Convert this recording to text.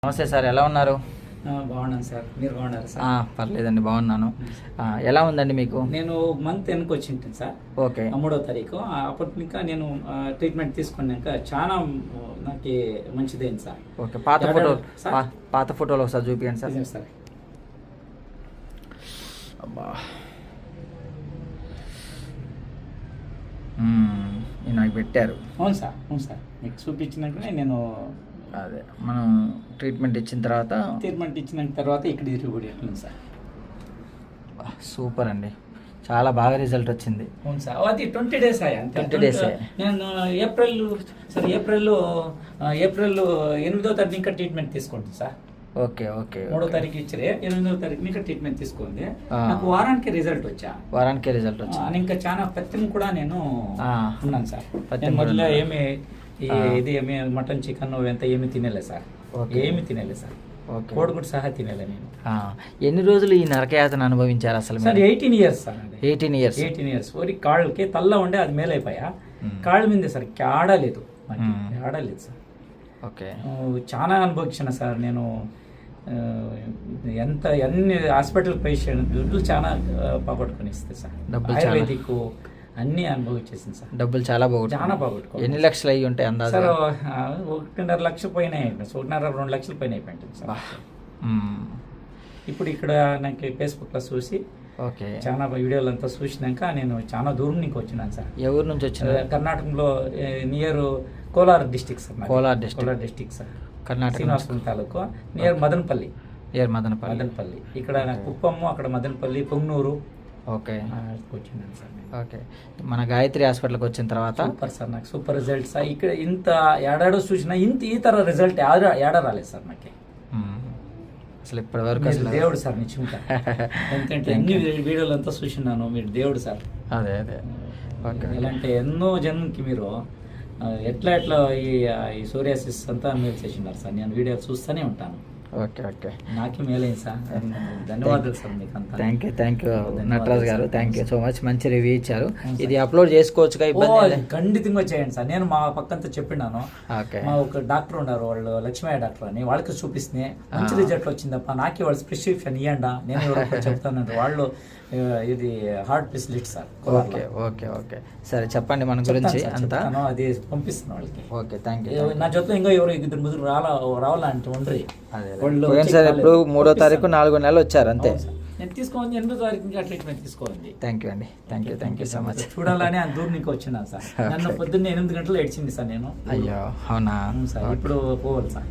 నమస్తే సార్, ఎలా ఉన్నారు? బాగున్నాను సార్, మీరు బాగున్నారు సార్? పర్లేదండి, బాగున్నాను. ఎలా ఉందండి మీకు? నేను మంత్ వెనక్కి వచ్చింటాను సార్. ఓకే. 3వ తారీఖు అప్పటి ఇంకా నేను ట్రీట్మెంట్ తీసుకున్నాక చాలా నాకు మంచిదైంది సార్. ఓకే. పాత ఫోటోలు ఒకసారి చూపించండి సార్. సార్ అబ్బా, నాకు పెట్టారు. అవును సార్, అవును సార్, మీకు చూపించినాకనే నేను అదే మనం ట్రీట్మెంట్ ఇచ్చిన తర్వాత ఇక్కడ తిరుగుబడి ఎట్లుంది సార్. సూపర్ అండి, చాలా బాగా రిజల్ట్ వచ్చింది. అవును సార్, అది 20 days అయ్యా. 20 days. నేను ఏప్రిల్ 8వ తారీఖు ఇంకా ట్రీట్మెంట్ తీసుకుంటాను సార్. Okay okay. 3వ తారీఖు ఇచ్చే 8వ తారీఖు ఇంకా ట్రీట్మెంట్ తీసుకోండి. నాకు వారానికి రిజల్ట్ వచ్చా. ఇంకా చాలా పత్యం కూడా నేను ఉన్నాను సార్. మొదలు ఏమి మటన్ చికెన్ ఎంత ఏమి తినలే సార్. ఏమి తినలే సార్. కోడిగుడ్డు సహా తినలే నేను. ఎన్ని రోజులు ఈ నరకయాతన అనుభవించారు అసలు? Sir 18 years sir. 18 years. ఓరి కాళ్ళకి తల్ల ఉండే అది మేలైపోయా. కాళ్ళ మీద సార్ ఆడలేదు సార్. ఓకే. చాలా అనుభవించిన సార్ నేను. అన్ని హాస్పిటల్ పేషెంట్ దుడ్లు చాలా పోగొట్టుకుని ఇస్తే సార్. ఆయుర్వేదిక్ అన్ని అనుభవించేసింది సార్. డబ్బులు చాలా పోగొట్టుకో. ఎన్ని లక్షలు అయ్యి ఉంటాయి అందాజ? సార్ 1.5 లక్షలు పైన అయిపోయింది. 1.5-2 లక్షల పైన అయిపోయింది సార్. ఇప్పుడు ఇక్కడ నాకు ఫేస్బుక్లో చూసి చాలా వీడియోలు అంతా చూసినాక నేను చాలా దూరం నుంచి వచ్చినాను సార్. ఎవరి నుంచి వచ్చిన? కర్ణాటకలో near Kolar district sir. Kolar district sir. Karnataka Srinivasapuram తాలూకు నియర్ మదనపల్లి. ఇక్కడ కుప్పము, అక్కడ మదనపల్లి, పొంగనూరు. ఓకే. వచ్చినాను సార్. ఓకే. మన గాయత్రి హాస్పిటల్కి వచ్చిన తర్వాత సూపర్ సార్, నాకు సూపర్ రిజల్ట్ సార్. ఇక్కడ ఇంత ఏడాడో చూసినా ఈ తర రిజల్ట్ ఏడా రాలేదు సార్ నాకు. అసలు ఇప్పటి వరకు దేవుడు సార్ నిజంగా. ఎందుకంటే అన్ని వీడియోలు అంతా చూసినాను. మీరు దేవుడు సార్. అదే ఇలాంటి ఎన్నో జన్మకి మీరు ఎట్లా ఈ సోరియాసిస్ అంతా మేలు చేసినారు సార్. నేను వీడియో చూస్తూనే ఉంటాను. ఓకే. నాకే మేలైంది సార్. ధన్యవాదాలు సార్ మీకు అంతా. థ్యాంక్ యూ నటరాజ్ గారు. Thank you so much. మంచి రివ్యూ ఇచ్చారు. ఇది అప్లోడ్ చేసుకోవచ్చుగా? ఇబ్బంది ఖండితంగా చేయండి సార్. నేను మా పక్కంతా చెప్పినాను. ఓకే. మా ఒక డాక్టర్ ఉన్నారు, వాళ్ళు లక్ష్మయ్య డాక్టర్ అని. వాళ్ళకి చూపిస్తే మంచి రిజల్ట్ వచ్చిందప్ప. నాకే వాళ్ళు ప్రిస్క్రిప్షన్ ఇవ్వండా, నేను ఎవరికి చెప్తాను. వాళ్ళు ఇది హార్ట్ స్పెషలిస్ట్ సార్. ఓకే. సరే, చెప్పండి మన గురించి అంతా. అది పంపిస్తాను వాళ్ళకి. Okay, thank you. నా జೊತೆ ఇంకా ఎవరు 2-3 రావాలంటే ఉండరు. సార్ ఇప్పుడు 3వ తారీఖు 4 నెలలు వచ్చారు అంతే. నేను తీసుకోండి 8వ తారీఖు ఇంకా ట్రీట్మెంట్ తీసుకోండి. థ్యాంక్ యూ అండి. Thank you so much. చూడాలని అంత దూరం నీకు వచ్చినా సార్. నన్ను పొద్దున్నే 8 గంటలు ఏడ్చింది సార్ నేను. అయ్యో, అవునా సార్. ఇప్పుడు పోవాలి సార్.